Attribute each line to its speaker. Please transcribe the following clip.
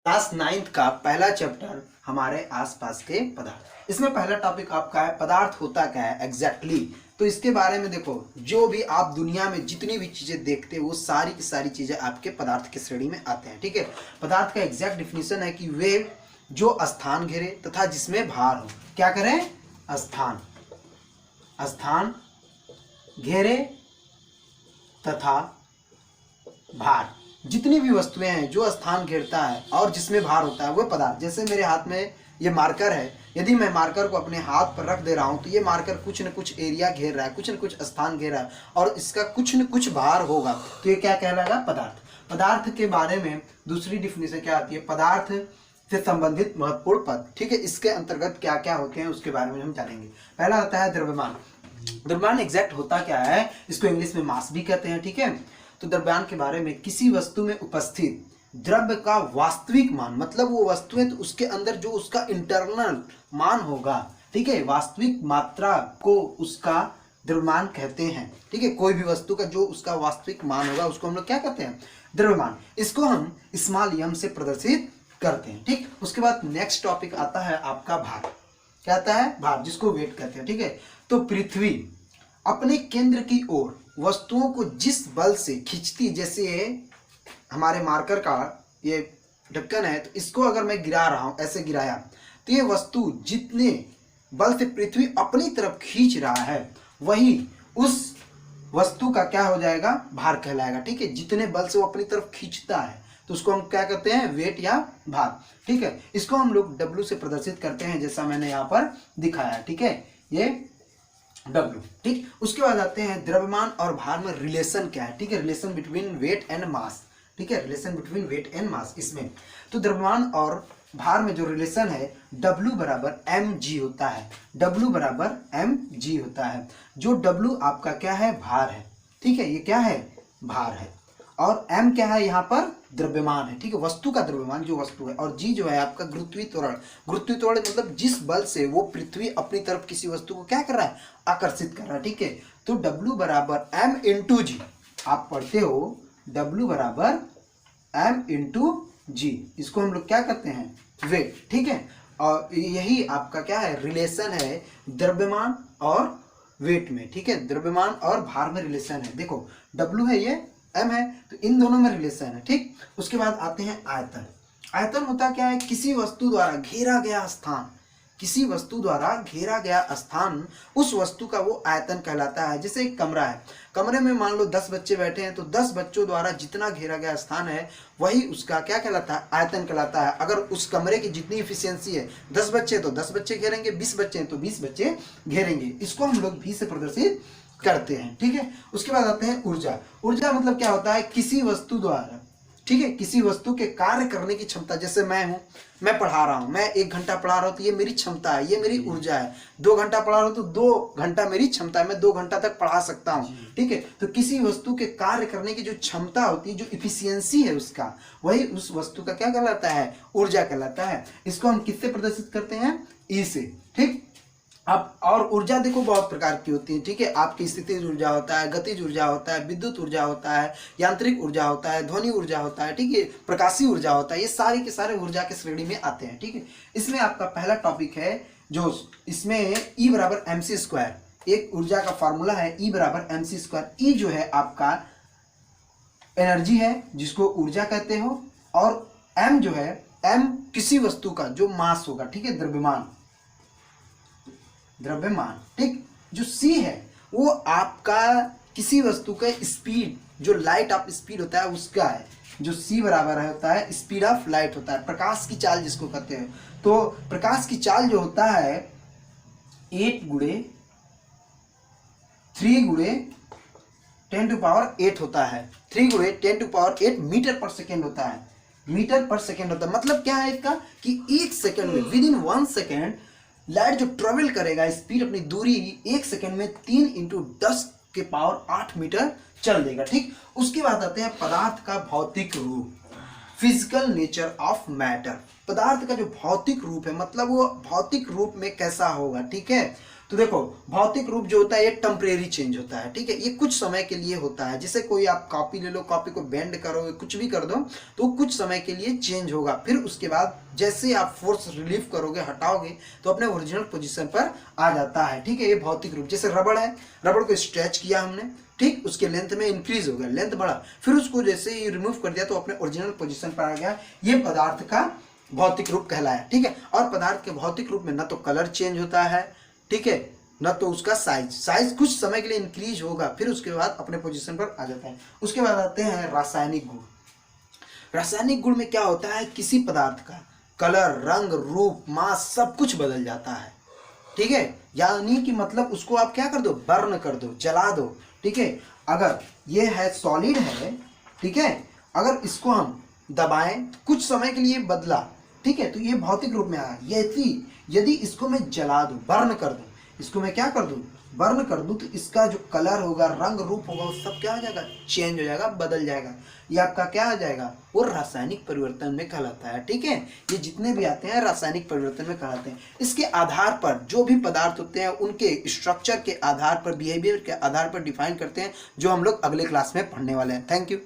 Speaker 1: Class 9th का पहला chapter हमारे आसपास के पदार्थ। इसमें पहला टॉपिक आपका है पदार्थ होता क्या है एग्जैक्टली। तो इसके बारे में देखो, जो भी आप दुनिया में जितनी भी चीजें देखते हो वो सारी की सारी चीजें आपके पदार्थ की श्रेणी में आते हैं। ठीक है, पदार्थ का एग्जैक्ट डिफिनीशन है कि वे जो स्थान घेरे तथा जिसमें भार हो। क्या करें? स्थान घेरे तथा भार। जितनी भी वस्तुएं हैं जो स्थान घेरता है और जिसमें भार होता है वो पदार्थ। जैसे मेरे हाथ में ये मार्कर है, यदि मैं मार्कर को अपने हाथ पर रख दे रहा हूं तो ये मार्कर कुछ न कुछ एरिया घेर रहा है, कुछ न कुछ स्थान घेर रहा है और इसका कुछ न कुछ भार होगा, तो ये क्या कहलाएगा? पदार्थ। पदार्थ के बारे में दूसरी डिफिनेशन क्या आती है? पदार्थ से संबंधित महत्वपूर्ण पद। ठीक है, इसके अंतर्गत क्या क्या होते हैं उसके बारे में हम जानेंगे। पहला आता है द्रव्यमान। द्रव्यमान एग्जैक्ट होता क्या है? इसको इंग्लिश में मास भी कहते हैं। ठीक है, तो द्रव्यमान के बारे में किसी वस्तु में उपस्थित द्रव्य का वास्तविक मान, मतलब वो वस्तु है तो उसके अंदर जो उसका इंटरनल मान होगा, ठीक है, वास्तविक मात्रा को उसका द्रव्यमान कहते हैं। ठीक है, कोई भी वस्तु का जो उसका वास्तविक मान होगा उसको हम लोग क्या कहते हैं? द्रव्यमान। इसको हम स्मॉल एम से प्रदर्शित करते हैं। ठीक, उसके बाद नेक्स्ट टॉपिक आता है आपका भार। क्या आता है? भार, जिसको वेट कहते हैं। ठीक है, तो पृथ्वी अपने केंद्र की ओर वस्तुओं को जिस बल से खींचती, जैसे हमारे मार्कर का ये ढक्कन है तो इसको अगर मैं गिरा रहा हूं, ऐसे गिराया तो ये वस्तु जितने बल से पृथ्वी अपनी तरफ खींच रहा है वही उस वस्तु का क्या हो जाएगा? भार कहलाएगा। ठीक है, जितने बल से वो अपनी तरफ खींचता है तो उसको हम क्या कहते हैं? वेट या भार। ठीक है, इसको हम लोग W से प्रदर्शित करते हैं जैसा मैंने यहाँ पर दिखाया। ठीक है, ये W। ठीक, उसके बाद आते हैं द्रव्यमान और भार में रिलेशन क्या है। ठीक है, relation between weight and mass. ठीक है, relation between weight and mass. इसमें तो द्रव्यमान और भार में जो रिलेशन है W बराबर mg होता है। W बराबर mg होता है। जो W आपका क्या है? भार है। ठीक है, ये क्या है? भार है। और m क्या है? यहाँ पर द्रव्यमान है। ठीक है, वस्तु का द्रव्यमान जो वस्तु है। और g जो है आपका गुरुत्वीय त्वरण। गुरुत्वीय त्वरण मतलब जिस बल से वो पृथ्वी अपनी तरफ किसी वस्तु को क्या कर रहा है? आकर्षित कर रहा है। ठीक है, तो W बराबर m इंटू जी। आप पढ़ते हो W बराबर m इंटू जी। इसको हम लोग क्या करते हैं? वेट। ठीक है, और यही आपका क्या है? रिलेशन है द्रव्यमान और वेट में। ठीक है, द्रव्यमान और भार में रिलेशन है। देखो W है, ये m है, तो इन दोनों में रिलेशन है। ठीक, उसके बाद आते हैं आयतन। आयतन होता क्या है? किसी वस्तु द्वारा घेरा गया स्थान। किसी वस्तु द्वारा घेरा गया स्थान, उस वस्तु का वो आयतन कहलाता है। जैसे एक कमरा है, कमरे में मान लो 10 बच्चे बैठे हैं तो 10 बच्चों द्वारा जितना घेरा गया स्थान है वही उसका क्या कहलाता है? आयतन कहलाता है। अगर उस कमरे की जितनी इफिशियंसी है, 10 बच्चे तो 10 बच्चे घेरेंगे, 20 बच्चे हैं तो 20 बच्चे घेरेंगे। इसको हम लोग भी से प्रदर्शित करते हैं। ठीक है, उसके बाद आते हैं ऊर्जा। ऊर्जा मतलब क्या होता है? किसी वस्तु द्वारा, ठीक है, किसी वस्तु के कार्य करने की क्षमता। जैसे मैं हूं, मैं पढ़ा रहा हूं, मैं 1 घंटा पढ़ा रहा हूं तो ये मेरी क्षमता है, ये मेरी ऊर्जा है। 2 घंटा पढ़ा रहा हूं तो 2 घंटा मेरी क्षमता है, मैं 2 घंटा तक पढ़ा सकता हूं। ठीक है, तो किसी वस्तु के कार्य करने की जो क्षमता होती है, जो इफिशियंसी है उसका, वही उस वस्तु का क्या कहलाता है? ऊर्जा कहलाता है। इसको हम किससे प्रदर्शित करते हैं? ई से। ठीक, अब और ऊर्जा देखो बहुत प्रकार की होती है। ठीक है, आपकी स्थितिज ऊर्जा होता है, गतिज ऊर्जा होता है, विद्युत ऊर्जा होता है, यांत्रिक ऊर्जा होता है, ध्वनि ऊर्जा होता है। ठीक है, प्रकाशीय ऊर्जा होता है। ये सारे के सारे ऊर्जा के श्रेणी में आते हैं। ठीक है, इसमें आपका पहला टॉपिक है जो इसमें E बराबर mc स्क्वायर। एक ऊर्जा का फॉर्मूला है E बराबर mc स्क्वायर। E जो है आपका एनर्जी है जिसको ऊर्जा कहते हो, और m जो है, m किसी वस्तु का जो मास होगा। ठीक है, द्रव्यमान। द्रव्यमान। ठीक, जो C है वो आपका किसी वस्तु का स्पीड, जो लाइट ऑफ स्पीड होता है उसका है। जो C बराबर होता है स्पीड ऑफ लाइट होता है, प्रकाश की चाल जिसको कहते हैं। तो प्रकाश की चाल जो होता है 8 गुणे 3 गुणे 10 टू पावर 8 होता है। 3 गुणे 10 टू पावर 8 मीटर पर सेकेंड होता है। मीटर पर सेकेंड होता है। मतलब क्या है इसका? कि 1 सेकेंड में, विद इन 1 सेकेंड लाइट जो ट्रेवल करेगा, स्पीड, अपनी दूरी 1 सेकेंड में 3 इंटू 10 के पावर 8 मीटर चल देगा। ठीक, उसके बाद आते हैं पदार्थ का भौतिक रूप, फिजिकल नेचर ऑफ मैटर। पदार्थ का जो भौतिक रूप है, मतलब वो भौतिक रूप में कैसा होगा। ठीक है, तो देखो भौतिक रूप जो होता है ये टेम्परेरी चेंज होता है, ठीक है, ये कुछ समय के लिए होता है। जैसे कोई आप कॉपी ले लो, कॉपी को बेंड करो, कुछ भी कर दो तो कुछ समय के लिए चेंज होगा, फिर उसके बाद जैसे आप फोर्स रिलीव करोगे, हटाओगे तो अपने ओरिजिनल पोजीशन पर आ जाता है, ठीक है। ये भौतिक रूप, जैसे रबड़ है, रबड़ को स्ट्रेच किया हमने, ठीक, उसके लेंथ में इंक्रीज हो गया, लेंथ बढ़ा, फिर उसको जैसे ही रिमूव कर दिया तो अपने ओरिजिनल पोजीशन पर आ गया। ये पदार्थ का भौतिक रूप कहलाया, ठीक है। और पदार्थ के भौतिक रूप में न तो कलर चेंज होता है, ठीक है, न तो उसका साइज कुछ समय के लिए इंक्रीज होगा, फिर उसके बाद अपने पोजीशन पर आ जाता है। उसके बाद आते हैं रासायनिक गुण। रासायनिक गुण में क्या होता है, किसी पदार्थ का कलर, रंग, रूप, मास सब कुछ बदल जाता है, ठीक है। यानी कि मतलब उसको आप क्या कर दो, बर्न कर दो, जला दो, ठीक है। अगर ये है सॉलिड है, ठीक है, अगर इसको हम दबाएं तो कुछ समय के लिए बदला, ठीक है, तो ये भौतिक रूप में आया। यदि इसको मैं जला दूं, बर्न कर दूं, इसको मैं क्या कर दूं, बर्न कर दूं, तो इसका जो कलर होगा, रंग रूप होगा, वो सब क्या हो जाएगा, चेंज हो जाएगा, बदल जाएगा। ये आपका क्या आ जाएगा, वो रासायनिक परिवर्तन में कहलाता है, ठीक है। ये जितने भी आते हैं रासायनिक परिवर्तन में कहलाते हैं। इसके आधार पर जो भी पदार्थ होते हैं उनके स्ट्रक्चर के आधार पर, बिहेवियर के आधार पर डिफाइन करते हैं, जो हम लोग अगले क्लास में पढ़ने वाले हैं। Thank you.